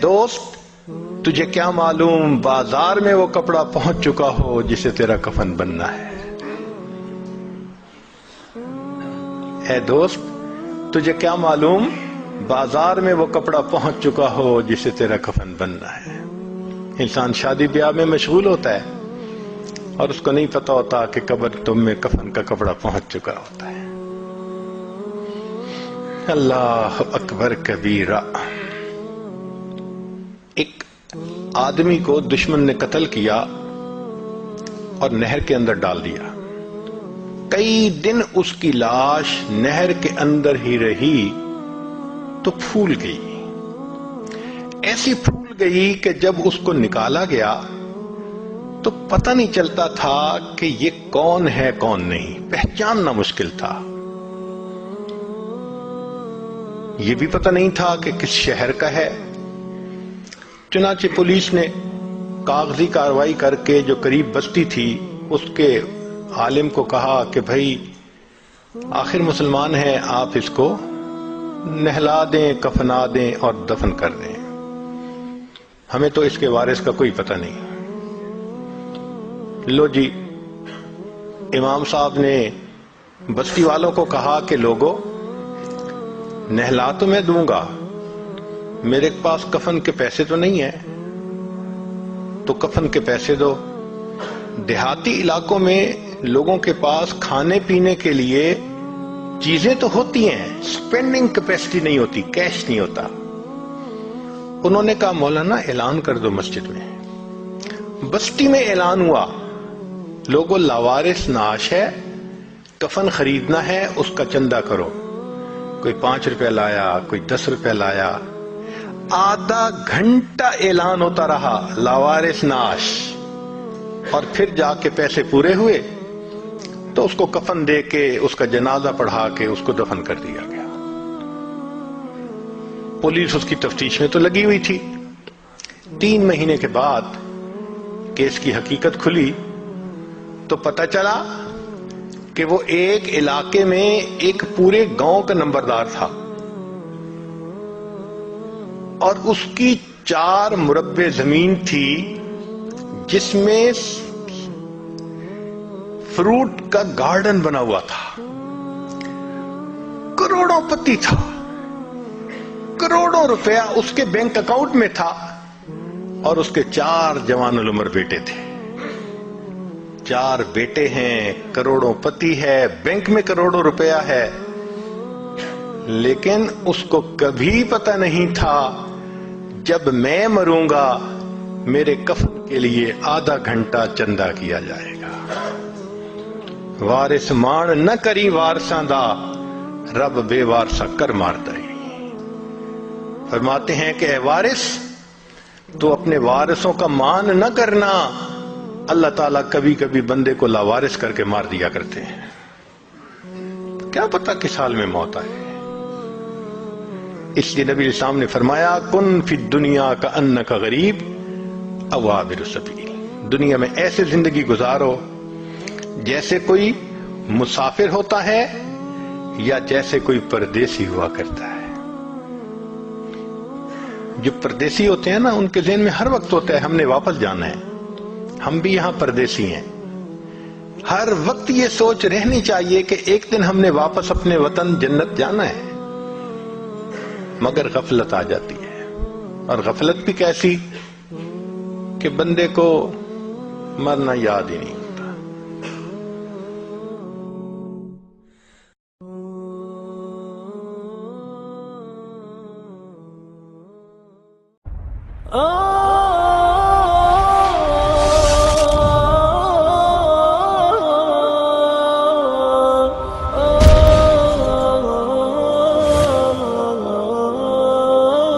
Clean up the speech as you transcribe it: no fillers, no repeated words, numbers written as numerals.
دوست تجھے کیا معلوم بازار میں وہ کپڑا پہنچ چکا ہو جسے تیرا کفن بننا ہے. اے دوست تجھے کیا معلوم بازار میں وہ کپڑا پہنچ چکا ہو جسے تیرا کفن بننا ہے. انسان شادی بیاہ میں مشغول ہوتا ہے اور اس کو نہیں پتا ہوتا کہ قبر تم میں کفن کا کپڑا پہنچ چکا ہوتا ہے. اللہ اکبر کبیرہ. ایک آدمی کو دشمن نے قتل کیا اور نہر کے اندر ڈال دیا. کئی دن اس کی لاش نہر کے اندر ہی رہی تو پھول گئی. ایسی پھول گئی کہ جب اس کو نکالا گیا تو پتہ نہیں چلتا تھا کہ یہ کون ہے کون نہیں. پہچاننا مشکل تھا. یہ بھی پتہ نہیں تھا کہ کس شہر کا ہے. چنانچہ پولیس نے کاغذی کارروائی کر کے جو قریب بستی تھی اس کے عالم کو کہا کہ بھائی آخر مسلمان ہیں، آپ اس کو نہلا دیں، کفنا دیں اور دفن کر دیں، ہمیں تو اس کے وارث کا کوئی پتہ نہیں. لو جی، امام صاحب نے بستی والوں کو کہا کہ لوگوں نہلا تو میں دوں گا، میرے پاس کفن کے پیسے تو نہیں ہیں، تو کفن کے پیسے دو. دیہاتی علاقوں میں لوگوں کے پاس کھانے پینے کے لیے چیزیں تو ہوتی ہیں، سپینڈنگ کیپیسٹی نہیں ہوتی، کیش نہیں ہوتا. انہوں نے کہا مولانا اعلان کر دو مسجد میں. بستی میں اعلان ہوا، لوگوں لاوارث نعش ہے، کفن خریدنا ہے، اس کا چندہ کرو. کوئی 5 روپے لایا، کوئی 10 روپے لایا. آدھا گھنٹہ اعلان ہوتا رہا لاوارث نعش، اور پھر جا کے پیسے پورے ہوئے تو اس کو کفن دے کے اس کا جنازہ پڑھا کے اس کو دفن کر دیا گیا. پولیس اس کی تفتیش میں تو لگی ہوئی تھی. 3 مہینے کے بعد کیس کی حقیقت کھلی تو پتہ چلا کہ وہ ایک علاقے میں ایک پورے گاؤں کا نمبردار تھا اور اس کی 4 مربع زمین تھی جس میں فروٹ کا گارڈن بنا ہوا تھا. کروڑوں پتی تھا، کروڑوں روپیہ اس کے بینک اکاؤنٹ میں تھا، اور اس کے 4 جوان العمر بیٹے تھے. 4 بیٹے ہیں، کروڑوں پتی ہے، بینک میں کروڑوں روپیہ ہے. لیکن اس کو کبھی پتہ نہیں تھا جب میں مروں گا میرے کفن کے لیے آدھا گھنٹہ چندہ کیا جائے گا. وارث مان نہ کری وارثاں دا، رب بے وارثا کر مارتا ہے. فرماتے ہیں کہ اے وارث تو اپنے وارثوں کا مان نہ کرنا، اللہ تعالیٰ کبھی کبھی بندے کو لاوارث کر کے مار دیا کرتے ہیں. کیا پتہ کس حال میں موت آئے. اس لیے نبی اسلام نے فرمایا کن فی الدنیا کأنک غریب او عابر السبیل. دنیا میں ایسے زندگی گزارو جیسے کوئی مسافر ہوتا ہے یا جیسے کوئی پردیسی ہوا کرتا ہے. جو پردیسی ہوتے ہیں نا ان کے ذہن میں ہر وقت ہوتا ہے ہم نے واپس جانا ہے. ہم بھی یہاں پردیسی ہیں. ہر وقت یہ سوچ رہنی چاہیے کہ ایک دن ہم نے واپس اپنے وطن جنت جانا ہے. مگر غفلت آ جاتی ہے، اور غفلت بھی کیسی کہ بندے کو مرنا یاد ہی نہیں ہوتا.